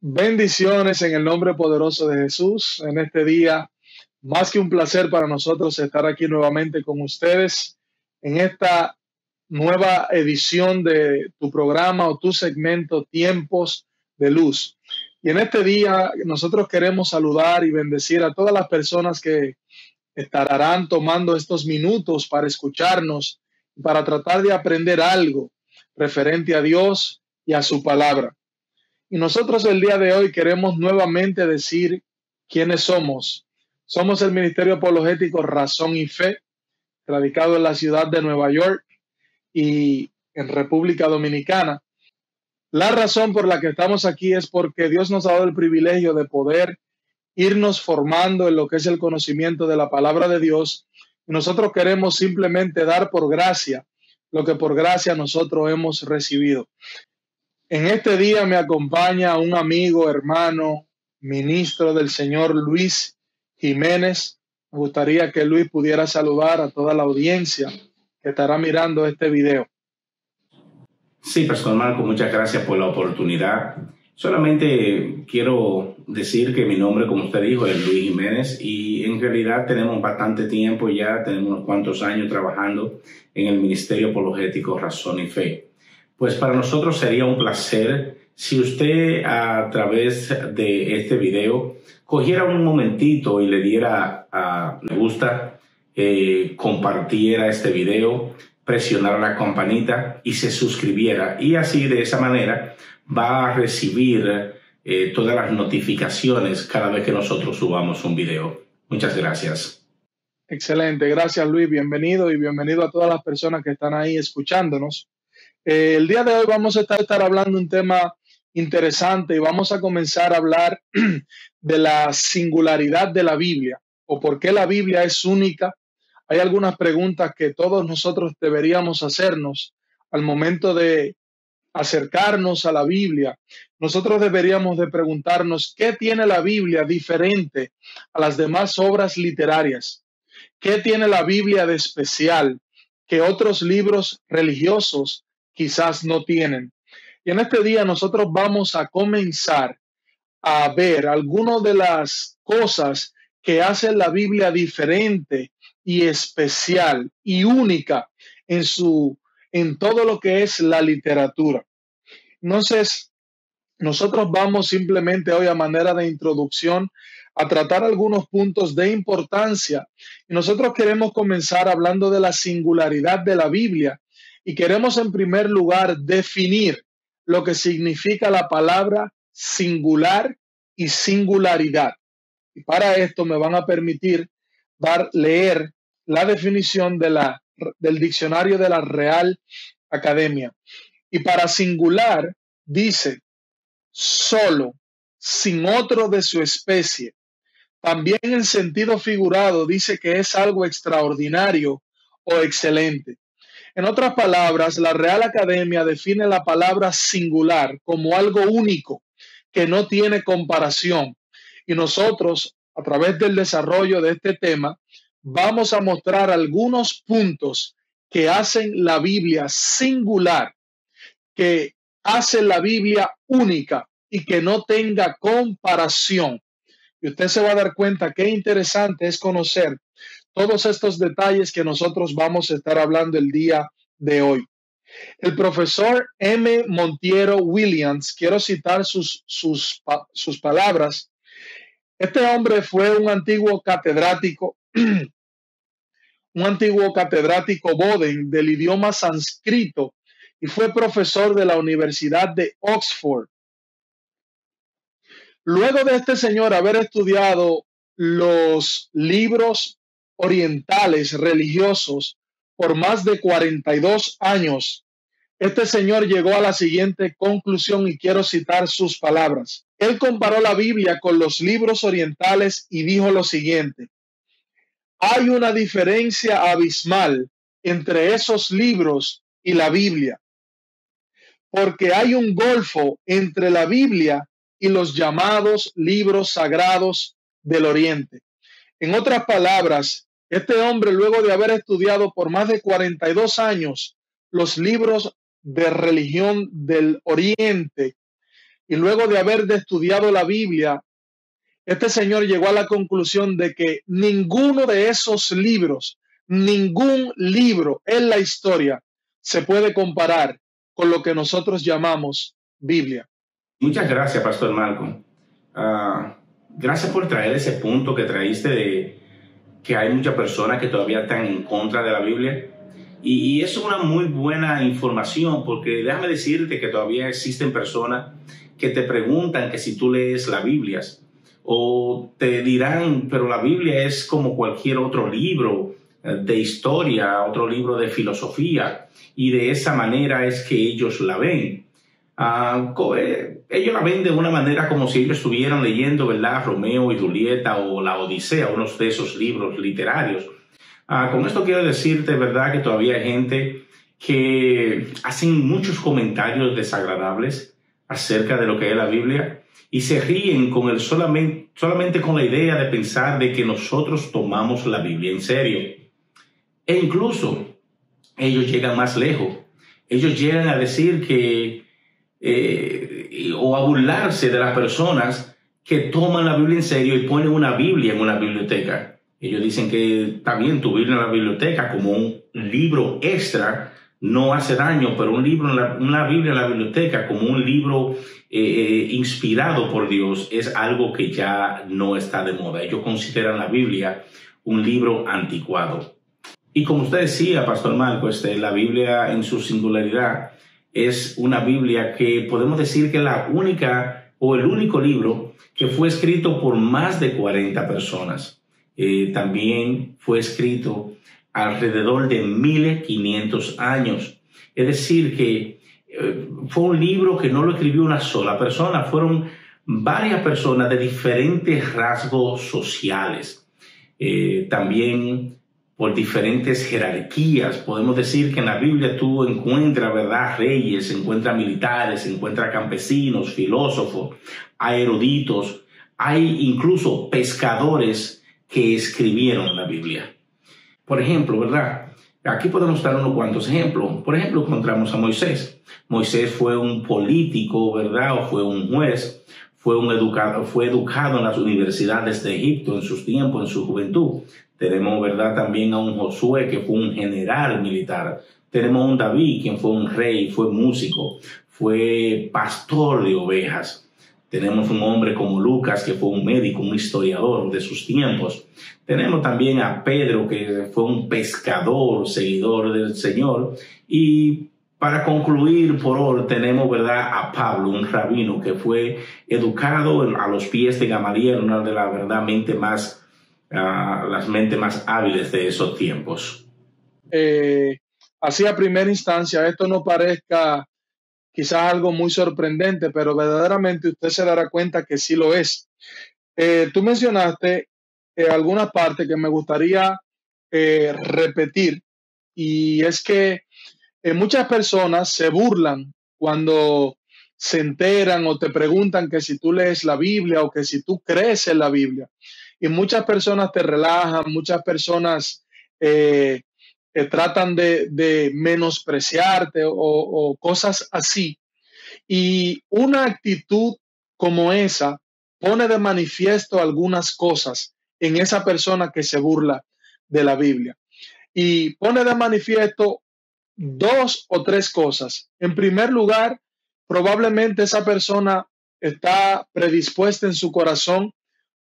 Bendiciones en el nombre poderoso de Jesús. En este día, más que un placer para nosotros estar aquí nuevamente con ustedes en esta nueva edición de tu programa o tu segmento Tiempos de Luz. Y en este día nosotros queremos saludar y bendecir a todas las personas que estarán tomando estos minutos para escucharnos, para tratar de aprender algo referente a Dios y a su palabra. Y nosotros el día de hoy queremos nuevamente decir quiénes somos. Somos el Ministerio Apologético Razón y Fe, radicado en la ciudad de Nueva York y en República Dominicana. La razón por la que estamos aquí es porque Dios nos ha dado el privilegio de poder irnos formando en lo que es el conocimiento de la palabra de Dios. Y nosotros queremos simplemente dar por gracia lo que por gracia nosotros hemos recibido. En este día me acompaña un amigo, hermano, ministro del Señor, Luis Jiménez. Me gustaría que Luis pudiera saludar a toda la audiencia que estará mirando este video. Sí, Pastor Marco, muchas gracias por la oportunidad. Solamente quiero decir que mi nombre, como usted dijo, es Luis Jiménez y en realidad tenemos bastante tiempo ya, tenemos unos cuantos años trabajando en el Ministerio Apologético Razón y Fe. Pues para nosotros sería un placer si usted a través de este video cogiera un momentito y le diera a me gusta, compartiera este video, presionara la campanita y se suscribiera, y así de esa manera va a recibir todas las notificaciones cada vez que nosotros subamos un video. Muchas gracias. Excelente, gracias Luis, bienvenido y bienvenido a todas las personas que están ahí escuchándonos. El día de hoy vamos a estar hablando de un tema interesante y vamos a comenzar a hablar de la singularidad de la Biblia o por qué la Biblia es única. Hay algunas preguntas que todos nosotros deberíamos hacernos al momento de acercarnos a la Biblia. Nosotros deberíamos de preguntarnos qué tiene la Biblia diferente a las demás obras literarias. ¿Qué tiene la Biblia de especial que otros libros religiosos quizás no tienen? Y en este día nosotros vamos a comenzar a ver algunas de las cosas que hacen la Biblia diferente y especial y única en todo lo que es la literatura. Entonces, nosotros vamos simplemente hoy a manera de introducción a tratar algunos puntos de importancia. Y nosotros queremos comenzar hablando de la singularidad de la Biblia y queremos en primer lugar definir lo que significa la palabra singular y singularidad. Y para esto me van a permitir leer la definición del diccionario de la Real Academia. Y para singular dice solo, sin otro de su especie. También en sentido figurado dice que es algo extraordinario o excelente. En otras palabras, la Real Academia define la palabra singular como algo único que no tiene comparación. Y nosotros, a través del desarrollo de este tema, vamos a mostrar algunos puntos que hacen la Biblia singular, que hacen la Biblia única y que no tenga comparación. Y usted se va a dar cuenta qué interesante es conocer todos estos detalles que nosotros vamos a estar hablando el día de hoy. El profesor M. Monteiro Williams, quiero citar sus palabras. Este hombre fue un antiguo catedrático, Boden del idioma sánscrito y fue profesor de la Universidad de Oxford. Luego de este señor haber estudiado los libros orientales religiosos por más de 42 años, este señor llegó a la siguiente conclusión y quiero citar sus palabras. Él comparó la Biblia con los libros orientales y dijo lo siguiente: hay una diferencia abismal entre esos libros y la Biblia, porque hay un golfo entre la Biblia y los llamados libros sagrados del Oriente. En otras palabras, este hombre, luego de haber estudiado por más de 42 años los libros de religión del Oriente, y luego de haber estudiado la Biblia, este señor llegó a la conclusión de que ninguno de esos libros, ningún libro en la historia se puede comparar con lo que nosotros llamamos Biblia. Muchas gracias, Pastor Malcolm. Gracias por traer ese punto que traíste de que hay muchas personas que todavía están en contra de la Biblia. Y eso es una muy buena información, porque déjame decirte que todavía existen personas que te preguntan que si tú lees la Biblia, o te dirán, pero la Biblia es como cualquier otro libro de historia, otro libro de filosofía, y de esa manera es que ellos la ven. Ellos la ven de una manera como si ellos estuvieran leyendo, ¿verdad?, Romeo y Julieta o la Odisea, unos de esos libros literarios. Con esto quiero decirte, ¿verdad?, que todavía hay gente que hacen muchos comentarios desagradables acerca de lo que es la Biblia y se ríen con solamente con la idea de pensar de que nosotros tomamos la Biblia en serio. E incluso ellos llegan más lejos. Ellos llegan a decir que o a burlarse de las personas que toman la Biblia en serio y ponen una Biblia en una biblioteca. Ellos dicen que está bien tu Biblia en la biblioteca como un libro extra, no hace daño, pero una Biblia en la biblioteca como un libro inspirado por Dios es algo que ya no está de moda. Ellos consideran la Biblia un libro anticuado. Y como usted decía, Pastor Marco, la Biblia en su singularidad es una Biblia que podemos decir que es la única o el único libro que fue escrito por más de 40 personas. También fue escrito alrededor de 1500 años. Es decir, que fue un libro que no lo escribió una sola persona, fueron varias personas de diferentes rasgos sociales. También por diferentes jerarquías. Podemos decir que en la Biblia tú encuentras, ¿verdad?, reyes, encuentras militares, encuentras campesinos, filósofos, hay eruditos, hay incluso pescadores que escribieron la Biblia. Por ejemplo, ¿verdad? Aquí podemos dar unos cuantos ejemplos. Por ejemplo, encontramos a Moisés. Moisés fue un político, ¿verdad?, o fue un juez, fue educado en las universidades de Egipto en sus tiempos, en su juventud. Tenemos, ¿verdad?, también a un Josué, que fue un general militar. Tenemos a un David, quien fue un rey, fue músico, fue pastor de ovejas. Tenemos un hombre como Lucas, que fue un médico, un historiador de sus tiempos. Tenemos también a Pedro, que fue un pescador, seguidor del Señor. Y para concluir por hoy, tenemos, ¿verdad?, a Pablo, un rabino que fue educado a los pies de Gamaliel, una de las las mentes más hábiles de esos tiempos. Así a primera instancia, esto no parezca quizás algo muy sorprendente, pero verdaderamente usted se dará cuenta que sí lo es. Tú mencionaste algunas partes que me gustaría repetir, y es que muchas personas se burlan cuando se enteran o te preguntan que si tú lees la Biblia o que si tú crees en la Biblia. Y muchas personas te relajan, muchas personas tratan de menospreciarte o cosas así. Y una actitud como esa pone de manifiesto algunas cosas en esa persona que se burla de la Biblia. Y pone de manifiesto 2 o 3 cosas. En primer lugar, probablemente esa persona está predispuesta en su corazón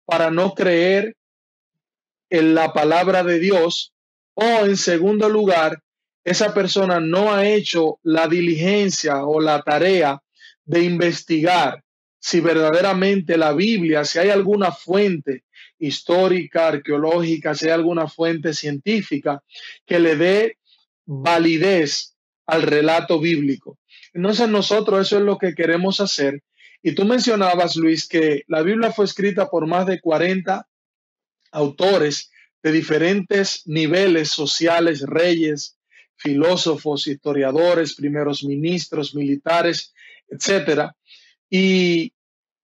para no creer en la palabra de Dios, o en segundo lugar, esa persona no ha hecho la diligencia o la tarea de investigar si verdaderamente la Biblia, si hay alguna fuente histórica, arqueológica, si hay alguna fuente científica que le dé validez al relato bíblico. Entonces nosotros eso es lo que queremos hacer. Y tú mencionabas, Luis, que la Biblia fue escrita por más de 40 autores de diferentes niveles sociales, reyes, filósofos, historiadores, primeros ministros, militares, etcétera. Y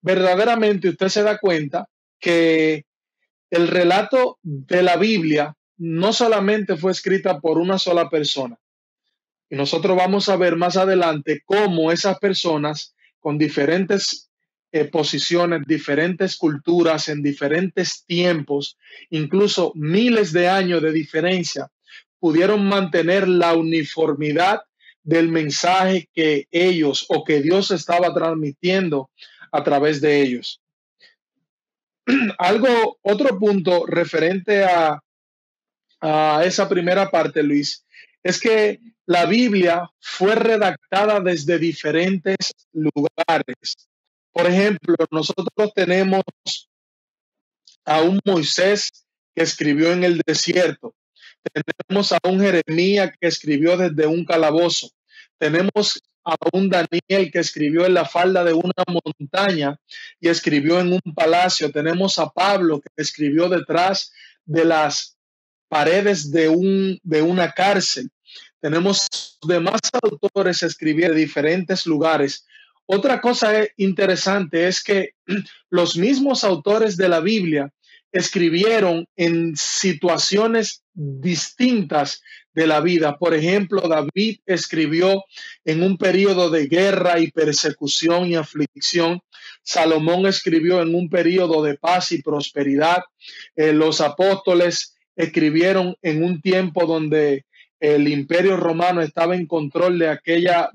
verdaderamente usted se da cuenta que el relato de la Biblia no solamente fue escrita por una sola persona. Y nosotros vamos a ver más adelante cómo esas personas con diferentes posiciones, diferentes culturas en diferentes tiempos, incluso miles de años de diferencia, pudieron mantener la uniformidad del mensaje que ellos o que Dios estaba transmitiendo a través de ellos. Otro punto referente a esa primera parte, Luis, es que la Biblia fue redactada desde diferentes lugares. Por ejemplo, nosotros tenemos a un Moisés que escribió en el desierto. Tenemos a un Jeremías que escribió desde un calabozo. Tenemos a un Daniel que escribió en la falda de una montaña y escribió en un palacio. Tenemos a Pablo que escribió detrás de las paredes de una cárcel. Tenemos demás autores escribiendo de diferentes lugares. Otra cosa interesante es que los mismos autores de la Biblia escribieron en situaciones distintas de la vida. Por ejemplo, David escribió en un periodo de guerra y persecución y aflicción. Salomón escribió en un periodo de paz y prosperidad. Los apóstoles escribieron en un tiempo donde el Imperio Romano estaba en control de aquella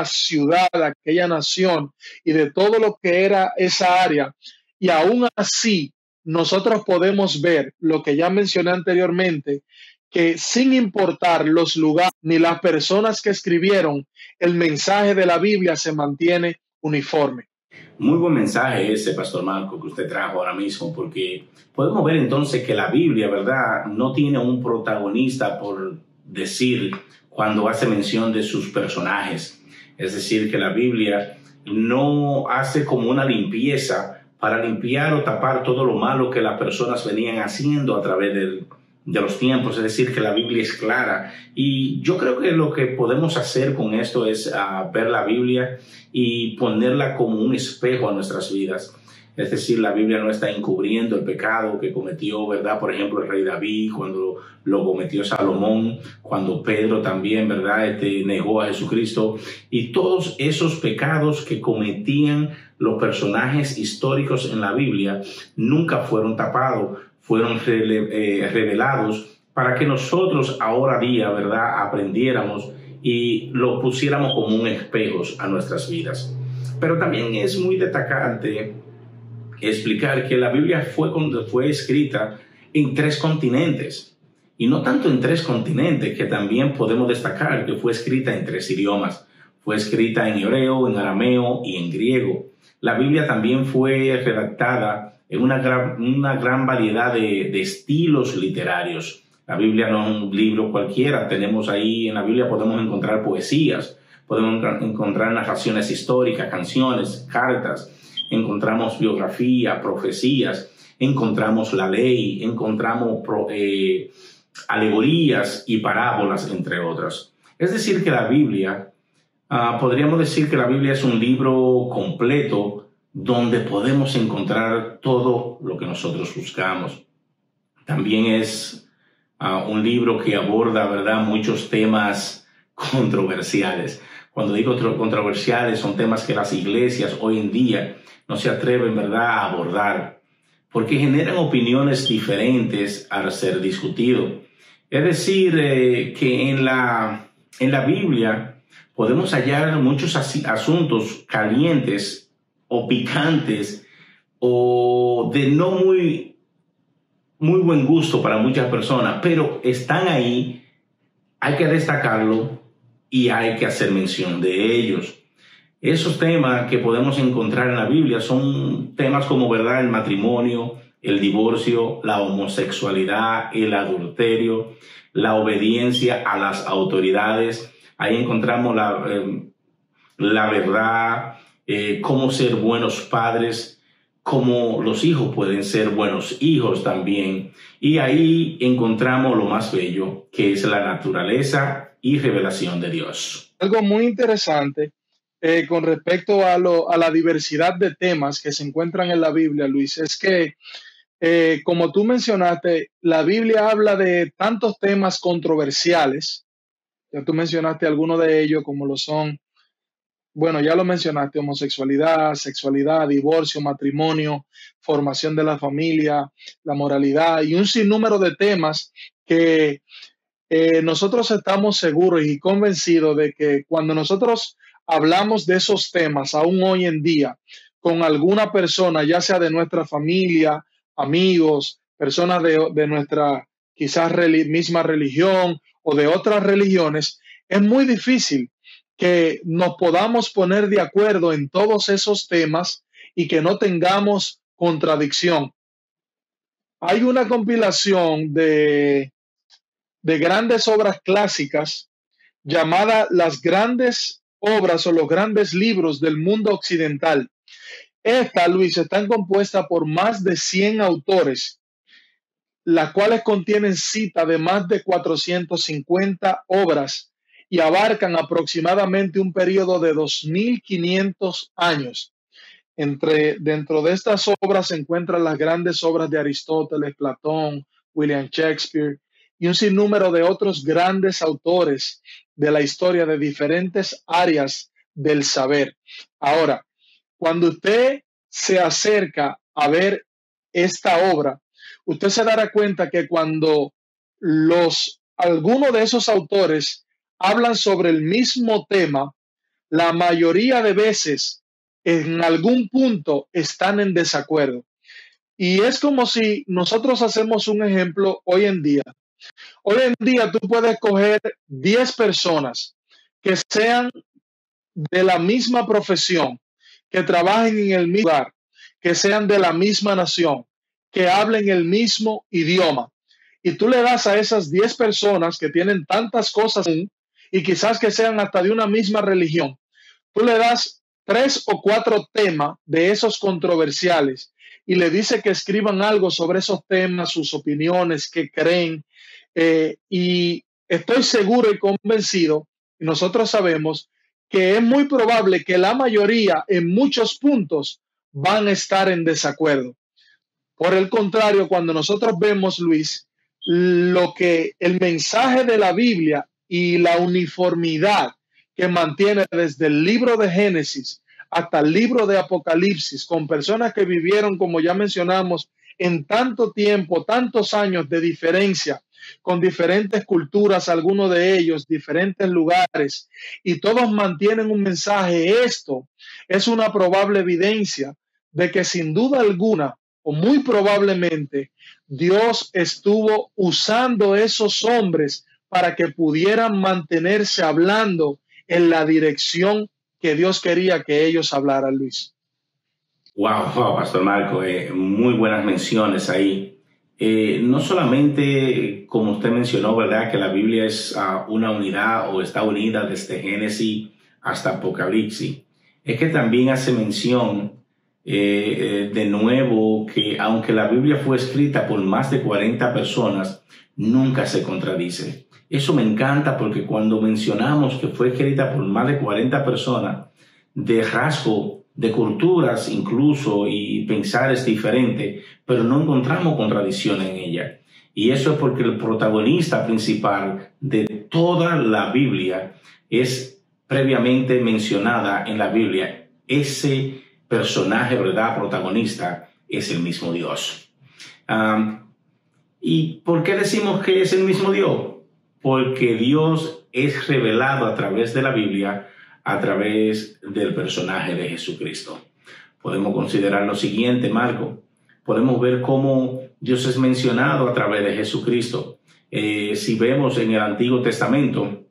ciudad, de aquella nación y de todo lo que era esa área. Y aún así, nosotros podemos ver lo que ya mencioné anteriormente, que sin importar los lugares ni las personas que escribieron, el mensaje de la Biblia se mantiene uniforme. Muy buen mensaje ese, Pastor Marco, que usted trajo ahora mismo, porque podemos ver entonces que la Biblia, ¿verdad?, no tiene un protagonista, por decir, cuando hace mención de sus personajes. Es decir, que la Biblia no hace como una limpieza para limpiar o tapar todo lo malo que las personas venían haciendo a través de los tiempos. Es decir, que la Biblia es clara. Y yo creo que lo que podemos hacer con esto es ver la Biblia y ponerla como un espejo a nuestras vidas. Es decir, la Biblia no está encubriendo el pecado que cometió, ¿verdad?, por ejemplo, el rey David, cuando lo cometió Salomón, cuando Pedro también, ¿verdad?, negó a Jesucristo. Y todos esos pecados que cometían los personajes históricos en la Biblia nunca fueron tapados, fueron revelados para que nosotros ahora día, ¿verdad?, aprendiéramos y lo pusiéramos como un espejo a nuestras vidas. Pero también es muy destacante explicar que la Biblia fue escrita en 3 continentes. Y no tanto en 3 continentes, que también podemos destacar que fue escrita en 3 idiomas. Fue escrita en hebreo, en arameo y en griego. La Biblia también fue redactada en una gran variedad de estilos literarios. La Biblia no es un libro cualquiera. Tenemos ahí en la Biblia, podemos encontrar poesías, podemos encontrar narraciones históricas, canciones, cartas, encontramos biografía, profecías, encontramos la ley, encontramos alegorías y parábolas, entre otras. Es decir, que la Biblia, podríamos decir que la Biblia es un libro completo donde podemos encontrar todo lo que nosotros buscamos. También es un libro que aborda, ¿verdad?, muchos temas controversiales. Cuando digo controversiales, son temas que las iglesias hoy en día no se atreven, ¿verdad?, a abordar, porque generan opiniones diferentes al ser discutido. Es decir, que en la Biblia podemos hallar muchos asuntos calientes o picantes o de no muy buen gusto para muchas personas, pero están ahí, hay que destacarlo y hay que hacer mención de ellos. Esos temas que podemos encontrar en la Biblia son temas como, ¿verdad?, el matrimonio, el divorcio, la homosexualidad, el adulterio, la obediencia a las autoridades. Ahí encontramos la verdad, cómo ser buenos padres, cómo los hijos pueden ser buenos hijos también. Y ahí encontramos lo más bello, que es la naturaleza y revelación de Dios. Algo muy interesante con respecto a la diversidad de temas que se encuentran en la Biblia, Luis, es que, como tú mencionaste, la Biblia habla de tantos temas controversiales. Ya tú mencionaste algunos de ellos, como lo son bueno, ya lo mencionaste, homosexualidad, sexualidad, divorcio, matrimonio, formación de la familia, la moralidad y un sinnúmero de temas que nosotros estamos seguros y convencidos de que cuando nosotros hablamos de esos temas, aún hoy en día, con alguna persona, ya sea de nuestra familia, amigos, personas de nuestra quizás misma religión o de otras religiones, es muy difícil que nos podamos poner de acuerdo en todos esos temas y que no tengamos contradicción. Hay una compilación de grandes obras clásicas llamada las grandes obras o los grandes libros del mundo occidental. Esta, Luis, está compuesta por más de 100 autores, las cuales contienen cita de más de 450 obras y abarcan aproximadamente un periodo de 2500 años. Dentro de estas obras se encuentran las grandes obras de Aristóteles, Platón, William Shakespeare y un sinnúmero de otros grandes autores de la historia de diferentes áreas del saber. Ahora, cuando usted se acerca a ver esta obra, usted se dará cuenta que cuando algunos de esos autores hablan sobre el mismo tema, la mayoría de veces en algún punto están en desacuerdo. Y es como si nosotros hacemos un ejemplo hoy en día. Hoy en día tú puedes coger 10 personas que sean de la misma profesión, que trabajen en el mismo lugar, que sean de la misma nación, que hablen el mismo idioma. Y tú le das a esas 10 personas que tienen tantas cosas y quizás que sean hasta de una misma religión, tú le das 3 o 4 temas de esos controversiales y le dice que escriban algo sobre esos temas, sus opiniones, qué creen. Y estoy seguro y convencido, y nosotros sabemos que es muy probable que la mayoría en muchos puntos van a estar en desacuerdo. Por el contrario, cuando nosotros vemos, Luis, lo que el mensaje de la Biblia y la uniformidad que mantiene desde el libro de Génesis hasta el libro de Apocalipsis, con personas que vivieron, como ya mencionamos, en tanto tiempo, tantos años de diferencia, con diferentes culturas, algunos de ellos, diferentes lugares, y todos mantienen un mensaje. Esto es una probable evidencia de que sin duda alguna, o muy probablemente, Dios estuvo usando esos hombres para que pudieran mantenerse hablando en la dirección que Dios quería que ellos hablaran, Luis. Wow, Pastor Marco, muy buenas menciones ahí. No solamente, como usted mencionó, ¿verdad?, que la Biblia es una unidad o está unida desde Génesis hasta Apocalipsis. Es que también hace mención de nuevo que aunque la Biblia fue escrita por más de 40 personas, nunca se contradice. Eso me encanta porque cuando mencionamos que fue escrita por más de 40 personas, de rasgo, de culturas incluso y pensar es diferente, pero no encontramos contradicción en ella. Y eso es porque el protagonista principal de toda la Biblia es previamente mencionada en la Biblia. Ese personaje, ¿verdad?, protagonista es el mismo Dios. ¿Y por qué decimos que es el mismo Dios? Porque Dios es revelado a través de la Biblia, a través del personaje de Jesucristo. Podemos considerar lo siguiente, Marco. Podemos ver cómo Dios es mencionado a través de Jesucristo. Si vemos en el Antiguo Testamento,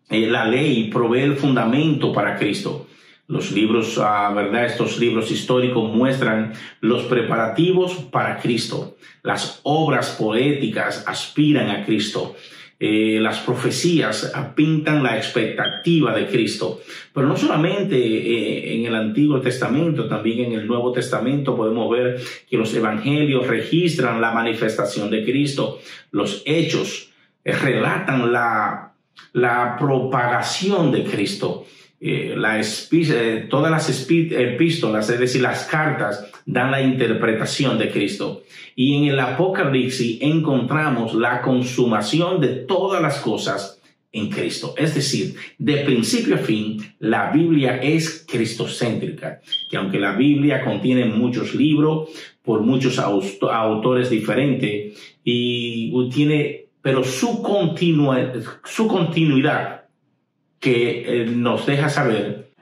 la ley provee el fundamento para Cristo. Los libros, ¿verdad?, estos libros históricos muestran los preparativos para Cristo. Las obras poéticas aspiran a Cristo. Las profecías pintan la expectativa de Cristo. Pero no solamente en el Antiguo Testamento, también en el Nuevo Testamento podemos ver que los evangelios registran la manifestación de Cristo. Los hechos relatan la propagación de Cristo. Todas las epístolas, es decir, las cartas, dan la interpretación de Cristo. Y en el Apocalipsis encontramos la consumación de todas las cosas en Cristo. Es decir, de principio a fin, la Biblia es cristocéntrica, que aunque la Biblia contiene muchos libros por muchos autores diferentes pero su continuidad que nos deja saber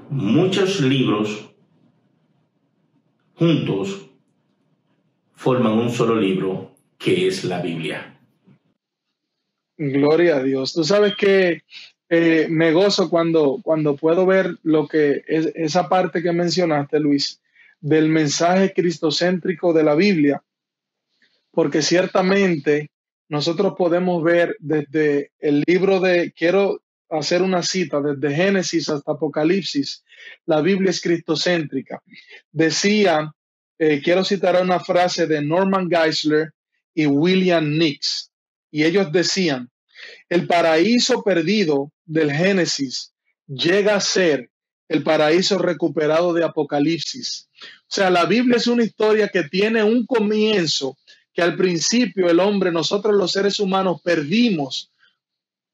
muchos libros juntos forman un solo libro que es la Biblia. Gloria a Dios. Tú sabes que me gozo cuando puedo ver lo que es esa parte que mencionaste, Luis, del mensaje cristocéntrico de la Biblia, porque ciertamente nosotros podemos ver desde el libro quiero hacer una cita, desde Génesis hasta Apocalipsis, la Biblia es cristocéntrica. Decía, quiero citar una frase de Norman Geisler y William Nix, y ellos decían, el paraíso perdido del Génesis llega a ser el paraíso recuperado de Apocalipsis. O sea, la Biblia es una historia que tiene un comienzo que al principio el hombre, nosotros los seres humanos, perdimos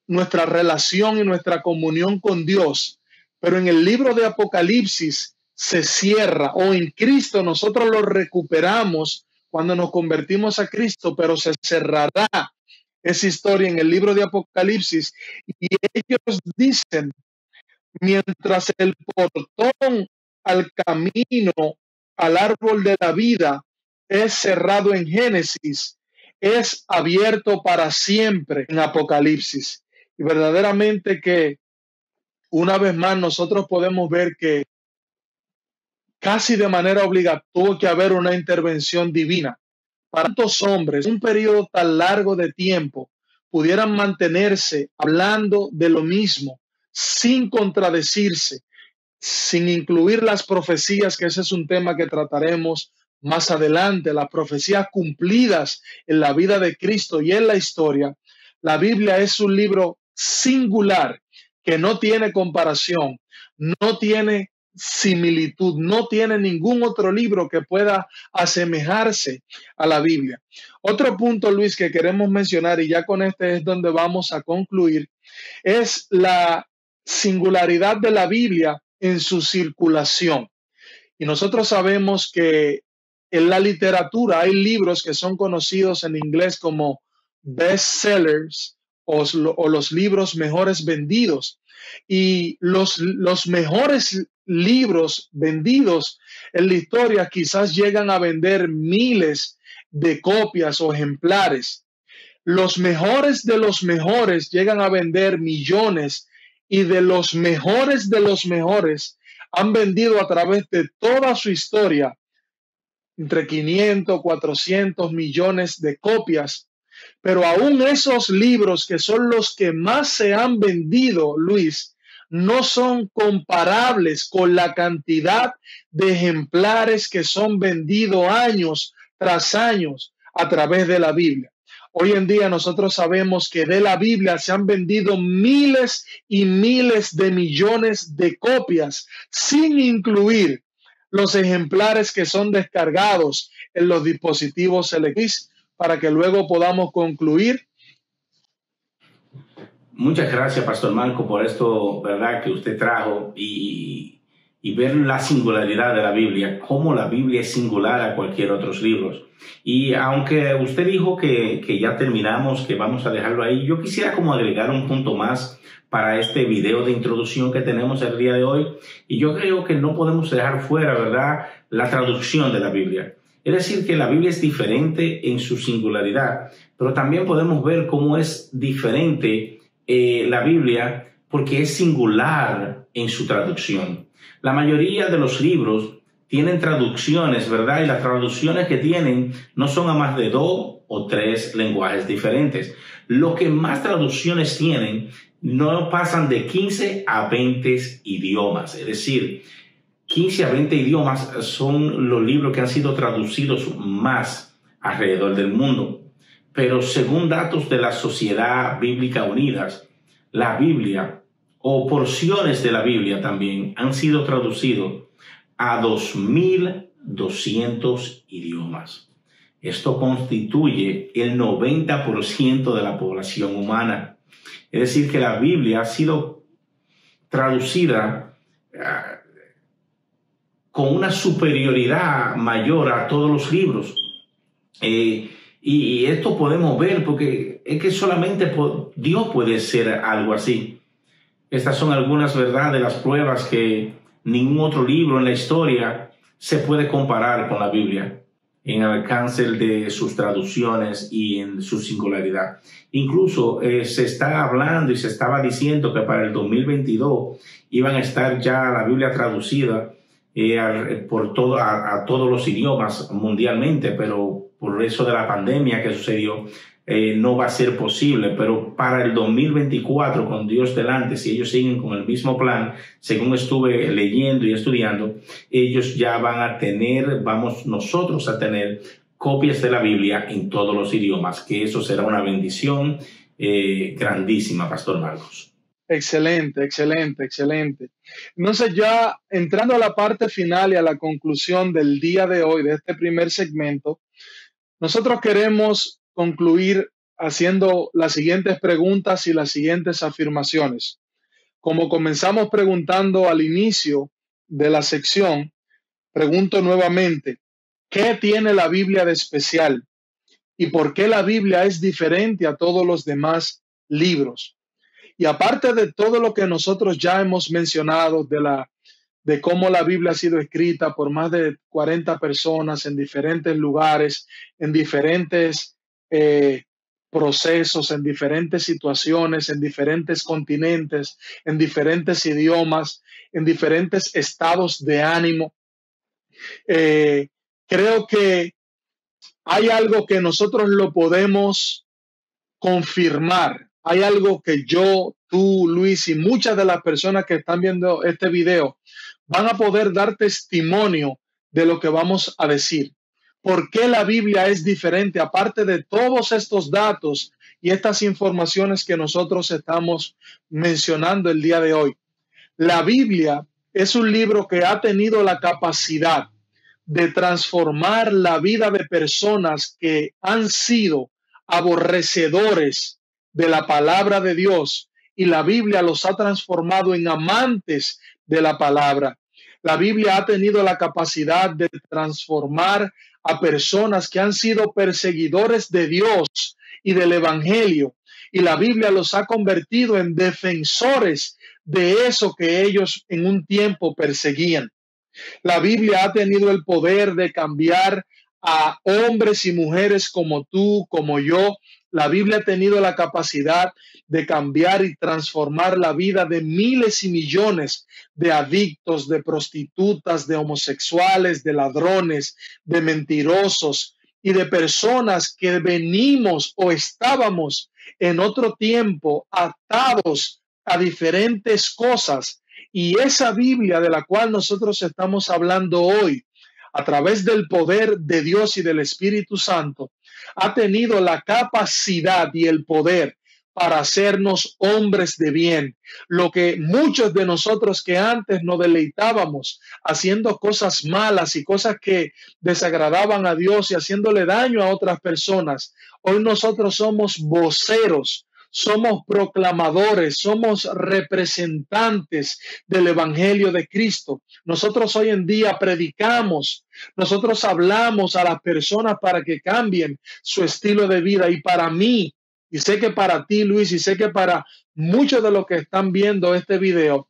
nuestra relación y nuestra comunión con Dios, pero en el libro de Apocalipsis se cierra, o en Cristo nosotros lo recuperamos cuando nos convertimos a Cristo, pero se cerrará esa historia en el libro de Apocalipsis, y ellos dicen, mientras el portón al camino, al árbol de la vida, es cerrado en Génesis, es abierto para siempre en Apocalipsis. Y verdaderamente que una vez más nosotros podemos ver que casi de manera obligada tuvo que haber una intervención divina. Para tantos hombres, un periodo tan largo de tiempo, pudieran mantenerse hablando de lo mismo, sin contradecirse, sin incluir las profecías, que ese es un tema que trataremos más adelante, las profecías cumplidas en la vida de Cristo y en la historia. La Biblia es un libro singular que no tiene comparación, no tiene similitud, no tiene ningún otro libro que pueda asemejarse a la Biblia. Otro punto, Luis, que queremos mencionar, y ya con este es donde vamos a concluir, es la singularidad de la Biblia en su circulación. Y nosotros sabemos que en la literatura hay libros que son conocidos en inglés como bestsellers o los libros mejores vendidos. Y los mejores libros vendidos en la historia quizás llegan a vender miles de copias o ejemplares. Los mejores de los mejores llegan a vender millones, y de los mejores han vendido a través de toda su historia entre 500, 400 millones de copias. Pero aún esos libros que son los que más se han vendido, Luis, no son comparables con la cantidad de ejemplares que son vendidos años tras años a través de la Biblia. Hoy en día nosotros sabemos que de la Biblia se han vendido miles y miles de millones de copias, sin incluir los ejemplares que son descargados en los dispositivos electrónicos, para que luego podamos concluir. Muchas gracias, Pastor Marco, por esto, ¿verdad?, que usted trajo y ver la singularidad de la Biblia, cómo la Biblia es singular a cualquier otro libro. Y aunque usted dijo que ya terminamos, que vamos a dejarlo ahí, yo quisiera como agregar un punto más para este video de introducción que tenemos el día de hoy. Y yo creo que no podemos dejar fuera, ¿verdad?, la traducción de la Biblia. Es decir, que la Biblia es diferente en su singularidad, pero también podemos ver cómo es diferente la Biblia porque es singular en su traducción. La mayoría de los libros tienen traducciones, ¿verdad? Y las traducciones que tienen no son a más de 2 o 3 lenguajes diferentes. Lo que más traducciones tienen no pasan de 15 a 20 idiomas. Es decir, 15 a 20 idiomas son los libros que han sido traducidos más alrededor del mundo. Pero según datos de la Sociedad Bíblica Unidas, la Biblia o porciones de la Biblia también han sido traducidos a 2.200 idiomas. Esto constituye el 90% de la población humana. Es decir, que la Biblia ha sido traducida con una superioridad mayor a todos los libros. Y esto podemos ver porque es que solamente Dios puede ser algo así. Estas son algunas, ¿verdad?, de las pruebas que ningún otro libro en la historia se puede comparar con la Biblia en el alcance de sus traducciones y en su singularidad. Incluso se está hablando y se estaba diciendo que para el 2022 iban a estar ya la Biblia traducida a todos los idiomas mundialmente, pero por eso de la pandemia que sucedió, no va a ser posible. Pero para el 2024, con Dios delante, si ellos siguen con el mismo plan, según estuve leyendo y estudiando, ellos ya van a tener, vamos nosotros a tener copias de la Biblia en todos los idiomas, que eso será una bendición grandísima, Pastor Marcos. Excelente, excelente, excelente. Entonces, ya entrando a la parte final y a la conclusión del día de hoy, de este primer segmento, nosotros queremos concluir haciendo las siguientes preguntas y las siguientes afirmaciones. Como comenzamos preguntando al inicio de la sección, pregunto nuevamente, ¿qué tiene la Biblia de especial? ¿Y por qué la Biblia es diferente a todos los demás libros? Y aparte de todo lo que nosotros ya hemos mencionado de cómo la Biblia ha sido escrita por más de 40 personas en diferentes lugares, en diferentes procesos, en diferentes situaciones, en diferentes continentes, en diferentes idiomas, en diferentes estados de ánimo, creo que hay algo que nosotros lo podemos confirmar. Hay algo que yo, tú, Luis y muchas de las personas que están viendo este video van a poder dar testimonio de lo que vamos a decir. ¿Por qué la Biblia es diferente? Aparte de todos estos datos y estas informaciones que nosotros estamos mencionando el día de hoy. La Biblia es un libro que ha tenido la capacidad de transformar la vida de personas que han sido aborrecedores de la palabra de Dios, y la Biblia los ha transformado en amantes de la palabra. La Biblia ha tenido la capacidad de transformar a personas que han sido perseguidores de Dios y del Evangelio, y la Biblia los ha convertido en defensores de eso que ellos en un tiempo perseguían. La Biblia ha tenido el poder de cambiar a hombres y mujeres como tú, como yo. La Biblia ha tenido la capacidad de cambiar y transformar la vida de miles y millones de adictos, de prostitutas, de homosexuales, de ladrones, de mentirosos y de personas que venimos o estábamos en otro tiempo atados a diferentes cosas. Y esa Biblia de la cual nosotros estamos hablando hoy, a través del poder de Dios y del Espíritu Santo, ha tenido la capacidad y el poder para hacernos hombres de bien. Lo que muchos de nosotros que antes nos deleitábamos haciendo cosas malas y cosas que desagradaban a Dios y haciéndole daño a otras personas, hoy nosotros somos voceros, somos proclamadores, somos representantes del Evangelio de Cristo. Nosotros hoy en día predicamos, nosotros hablamos a las personas para que cambien su estilo de vida. Y para mí, y sé que para ti, Luis, y sé que para muchos de los que están viendo este video,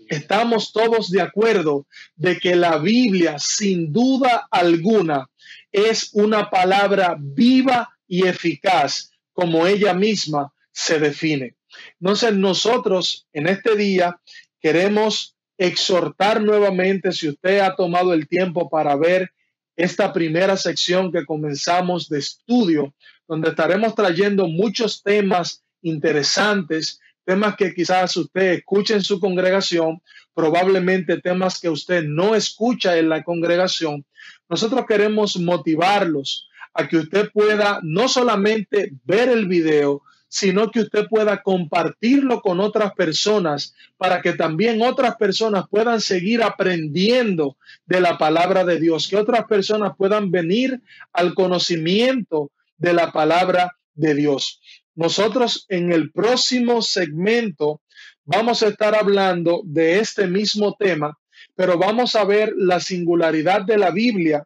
estamos todos de acuerdo de que la Biblia, sin duda alguna, es una palabra viva y eficaz, como ella misma se define. Entonces nosotros en este día queremos exhortar nuevamente, si usted ha tomado el tiempo para ver esta primera sección que comenzamos de estudio, donde estaremos trayendo muchos temas interesantes, temas que quizás usted escuche en su congregación, probablemente temas que usted no escucha en la congregación. Nosotros queremos motivarlos a que usted pueda no solamente ver el video, sino que usted pueda compartirlo con otras personas para que también otras personas puedan seguir aprendiendo de la palabra de Dios, que otras personas puedan venir al conocimiento de la palabra de Dios. Nosotros en el próximo segmento vamos a estar hablando de este mismo tema, pero vamos a ver la singularidad de la Biblia,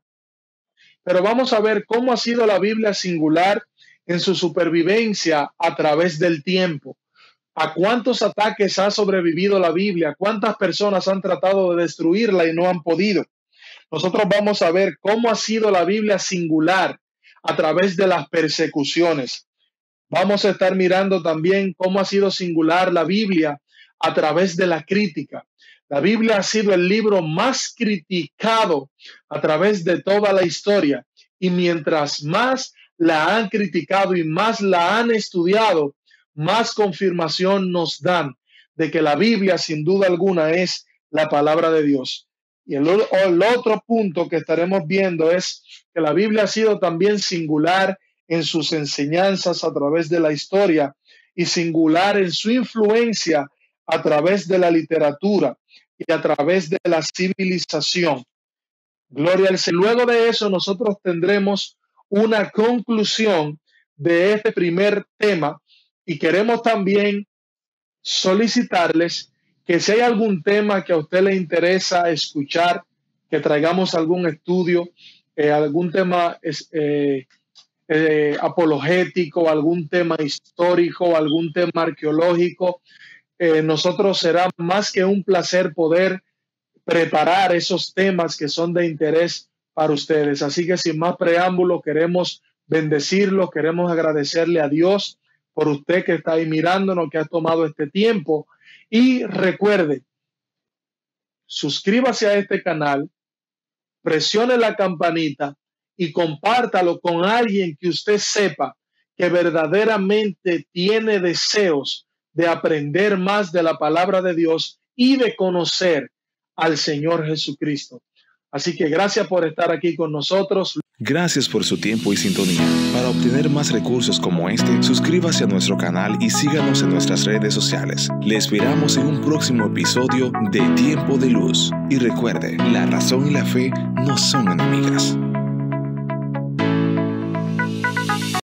pero vamos a ver cómo ha sido la Biblia singular en su supervivencia a través del tiempo. ¿A cuántos ataques ha sobrevivido la Biblia? ¿Cuántas personas han tratado de destruirla y no han podido? Nosotros vamos a ver cómo ha sido la Biblia singular a través de las persecuciones. Vamos a estar mirando también cómo ha sido singular la Biblia a través de la crítica. La Biblia ha sido el libro más criticado a través de toda la historia. Y mientras más la han criticado y más la han estudiado, más confirmación nos dan de que la Biblia sin duda alguna es la palabra de Dios. Y el otro punto que estaremos viendo es que la Biblia ha sido también singular en sus enseñanzas a través de la historia y singular en su influencia a través de la literatura y a través de la civilización. Gloria al Señor. Luego de eso nosotros tendremos una conclusión de este primer tema y queremos también solicitarles que si hay algún tema que a usted le interesa escuchar, que traigamos algún estudio, algún tema apologético, algún tema histórico, algún tema arqueológico, nosotros será más que un placer poder preparar esos temas que son de interés para ustedes. Así que sin más preámbulo, queremos bendecirlos, queremos agradecerle a Dios por usted que está ahí mirándonos, que ha tomado este tiempo. Y recuerde, suscríbase a este canal, presione la campanita y compártalo con alguien que usted sepa que verdaderamente tiene deseos de aprender más de la palabra de Dios y de conocer al Señor Jesucristo. Así que gracias por estar aquí con nosotros. Gracias por su tiempo y sintonía. Para obtener más recursos como este, suscríbase a nuestro canal y síganos en nuestras redes sociales. Le esperamos en un próximo episodio de Tiempo de Luz. Y recuerde, la razón y la fe no son enemigas.